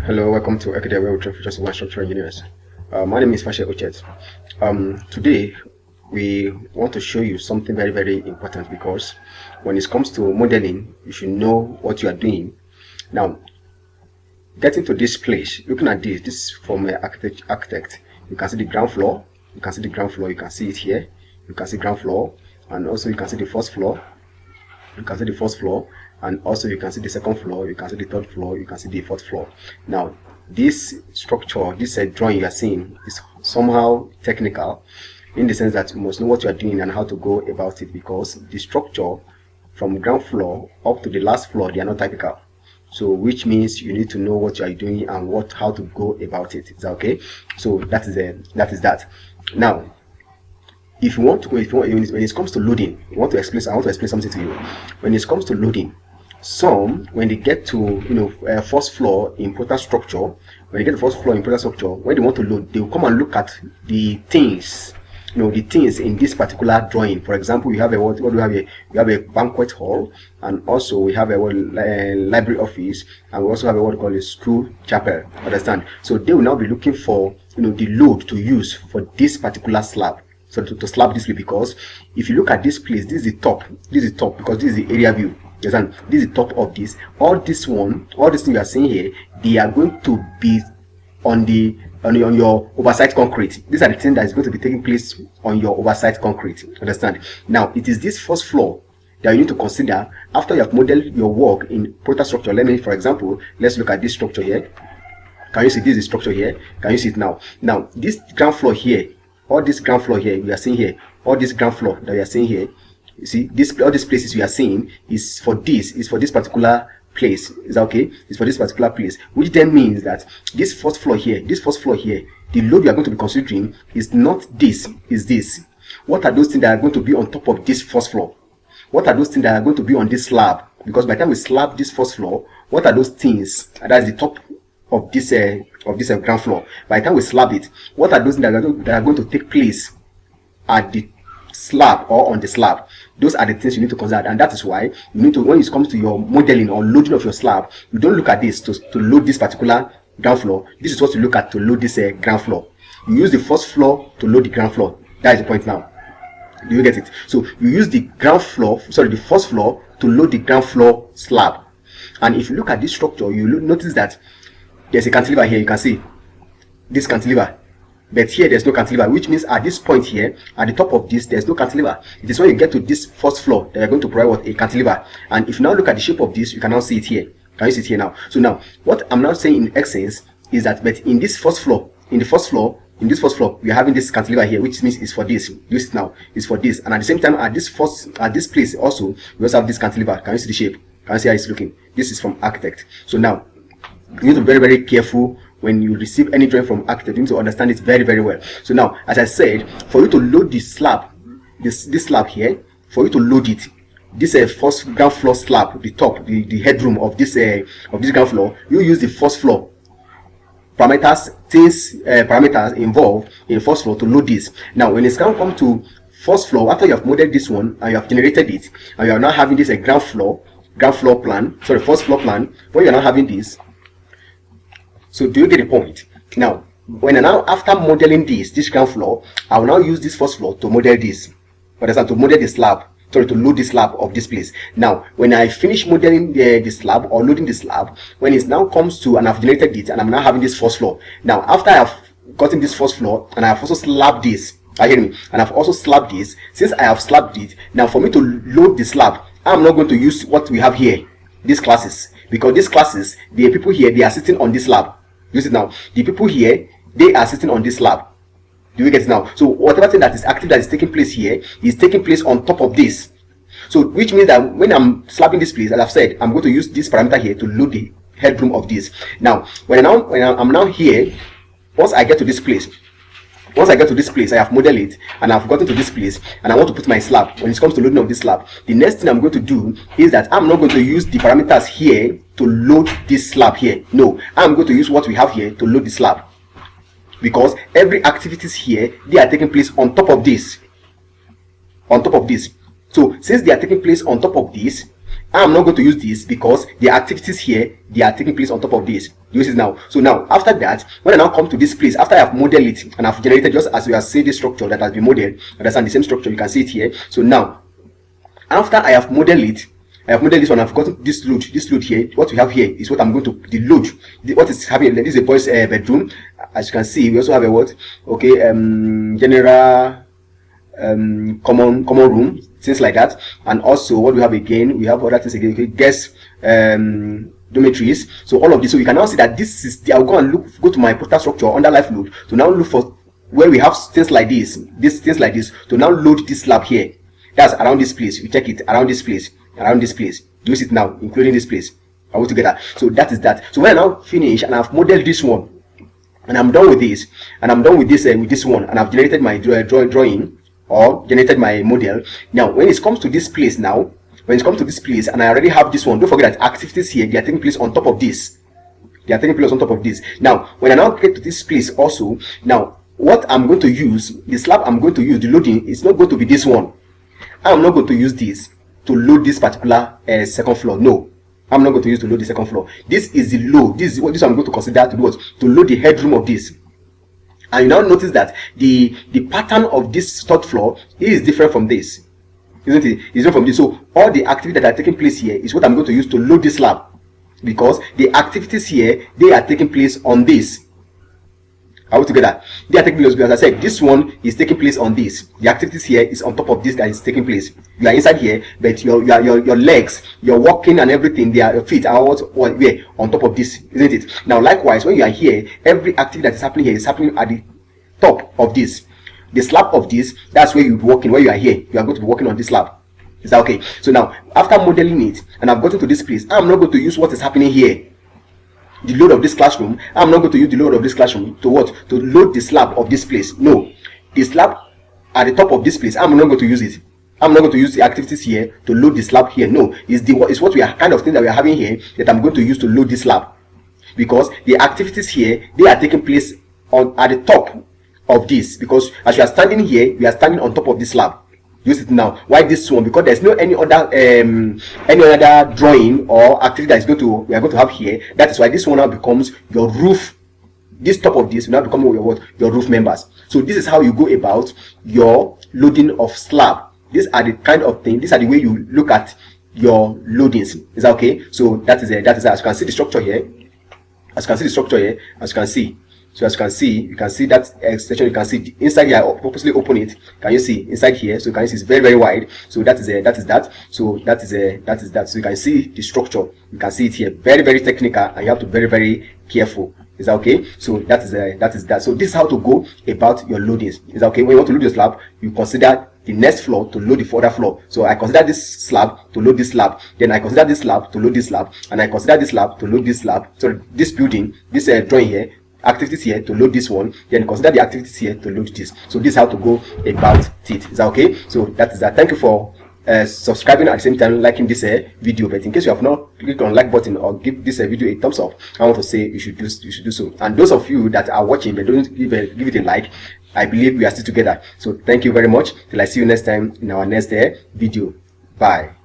Hello, welcome to Ekidel, where we train futures of structural engineers. My name is Fashe Ochet. Today, we want to show you something very, very important, because when it comes to modeling, you should know what you are doing. Now, getting to this place, looking at this is from an architect. You can see the ground floor. You can see the ground floor. You can see it here. You can see ground floor, and also you can see the first floor. You can see the first floor, and also you can see the second floor, you can see the third floor, you can see the fourth floor. Now, this structure, this drawing you are seeing is somehow technical, in the sense that you must know what you are doing and how to go about it, because the structure from ground floor up to the last floor, they are not typical. So which means you need to know what you are doing and how to go about it. Is that okay? So that is that. Now, if you want to, when it comes to loading, I want to explain something to you. When it comes to loading, when they get to first floor in Protastructure, when they get to first floor in Protastructure, when they want to load, they will come and look at the things, the things in this particular drawing. For example, we have what do we have here? We have a banquet hall, and also we have a library office, and we also have what we call a school chapel. Understand? So they will now be looking for the load to use for this particular slab. So to slab this way, because if you look at this place, this is the top. This is top because this is the area view. Understand? This is the top of this. All this thing you are seeing here, they are going to be on your oversight concrete. These are the things that is going to be taking place on your oversight concrete. Understand? Now, it is this first floor that you need to consider after you have modeled your work in Protastructure. Let me, for example, let's look at this structure here. Can you see this is structure here? Can you see it now? Now, this ground floor here, all this ground floor here we are seeing here, all this ground floor that we are seeing here, you see all these places we are seeing is for this particular place. Is that okay? It's for this particular place, which then means that this first floor here, the load you are going to be considering is not this, is this. What are those things that are going to be on top of this first floor? What are those things that are going to be on this slab? Because by the time we slab this first floor, what are those things? That's the top of this ground floor. By the time we slab it, what are those things that are going to take place at the slab or on the slab? Those are the things you need to consider, and that is why you need to, when it comes to your modeling or loading of your slab, you don't look at this to load this particular ground floor. This is what you look at to load this ground floor. You use the first floor to load the ground floor. That is the point now. Do you get it? So you use the the first floor to load the ground floor slab. And if you look at this structure, you notice that there's a cantilever here. You can see this cantilever, but here there's no cantilever, which means at this point here, at the top of this, there's no cantilever. It is when you get to this first floor that you're going to provide a cantilever. And if you now look at the shape of this, you can now see it here. Can you see it here now? So now, what I'm now saying in essence is that, but in this first floor, we are having this cantilever here, which means it's for this. This now is for this, and at the same time, at this place also, we also have this cantilever. Can you see the shape? Can you see how it's looking? This is from architect. So now, you need to be very, very careful when you receive any drawing from architect. You need to understand it very, very well. So now, as I said, for you to load this slab, this slab here, for you to load it, this first ground floor slab, the top, the headroom of this ground floor, you use the first floor parameters involved in first floor to load this. Now, when it's come to first floor, after you have modeled this one and you have generated it, and you are now having this first floor plan, when you are now having this. So do you get the point? Now, after modeling this ground floor, I will now use this first floor to model this. To model the slab, to load the slab of this place. Now, when I finish modeling the slab or loading the slab, when it now comes to, and I've generated it, and I'm now having this first floor. Now, after I have gotten this first floor, and I have also slabbed this, and I've also slabbed this. Since I have slabbed it, now for me to load the slab, I'm not going to use what we have here, these classes, because these classes, the people here, they are sitting on this slab. Use it now. The people here, they are sitting on this slab. Do you get it now? So whatever thing that is active that is taking place here is taking place on top of this. So which means that when I'm slabbing this place, as I've said, I'm going to use this parameter here to load the headroom of this. Now, when I'm now here, once I get to this place, I have modeled it, and I've gotten to this place, and I want to put my slab. When it comes to loading of this slab, the next thing I'm going to do is that I'm not going to use the parameters here to load this slab here. No, I'm going to use what we have here to load the slab, because every activities here, they are taking place on top of this. So since they are taking place on top of this, I'm not going to use this because the activities here, they are taking place on top of this. Use it now. So now, after that, when I now come to this place, after I have modeled it and I've generated, just as we have seen this structure that has been modeled, understand the same structure, you can see it here. So now, after I have modeled it, I have modeled this one, I've gotten this load here. What we have here is what I'm going to, the load, what is happening. This is a boy's bedroom. As you can see, we also have a what? Okay, general common room, things like that. And also what we have again, we have other things again, okay, guest dormitories. So all of this, so you can now see that this is I'll go and go to my Protastructure under life load to now look for where we have things like this, things like this, to now load this slab here. That's around this place. You check it around this place, use it now, including this place, all together. So that is that. So when I now finish and I've modeled this one and I'm done with this, and I'm done with this one, and I've generated my drawing or generated my model. Now when it comes to this place, and I already have this one, don't forget that activities here, they are taking place on top of this. Now when I now get to this place also, now what I'm going to use, the slab I'm going to use, the loading, is not going to be this one. I'm not going to use this to load this particular second floor. No, I'm not going to use to load the second floor. This is the load. This is what I'm going to consider to do, what, to load the headroom of this. And you now notice that the pattern of this third floor is different from this, isn't it? It's different from this. So all the activities that are taking place here is what I'm going to use to load this slab, because the activities here, they are taking place on this. Are we together? They are taking place, because as I said, this one is taking place on this. The activities here is on top of this that is taking place. You are inside here, but your legs, your walking and everything, your feet are where on top of this, isn't it? Now likewise, when you are here, every activity that is happening here is happening at the top of this. The slab of this, that's where you'll be walking. When you are here, you are going to be walking on this slab. Is that okay? So now, after modeling it, and I've gotten to this place, I'm not going to use what is happening here, the load of this classroom. I'm not going to use the load of this classroom to what? To load the slab of this place. No, the slab at the top of this place, I'm not going to use it. I'm not going to use the activities here to load the slab here. No, it's what we are kind of thing that we are having here that I'm going to use to load this slab, because the activities here, they are taking place at the top of this, because as you are standing here, we are standing on top of this slab. Use it now. Why this one? Because there's no any other drawing or activity that we are going to have here. That is why this one now becomes your roof. This top of this will now become your roof members. So this is how you go about your loading of slab. These are the kind of thing. These are the way you look at your loadings. Is that okay? So that is as you can see the structure here. As you can see. So as you can see that extension. You can see inside here. I purposely open it. Can you see inside here? So you can see it's very, very wide. So that is that. So that is that. So you can see the structure. You can see it here. Very, very technical, and you have to be very, very careful. Is that okay? So that is that. So this is how to go about your loadings. Is that okay? When you want to load your slab, you consider the next floor to load the further floor. So I consider this slab to load this slab, then I consider this slab to load this slab, and I consider this slab to load this slab. So this building, this drawing here, activities here to load this one, then consider the activities here to load this. So this is how to go about it. Is that okay? So that is that. Thank you for subscribing, at the same time liking this video. But in case you have not clicked on like button or give this video a thumbs up, I want to say you should do so. And those of you that are watching but don't give it a like, I believe we are still together. So thank you very much. Till I see you next time in our next video. Bye.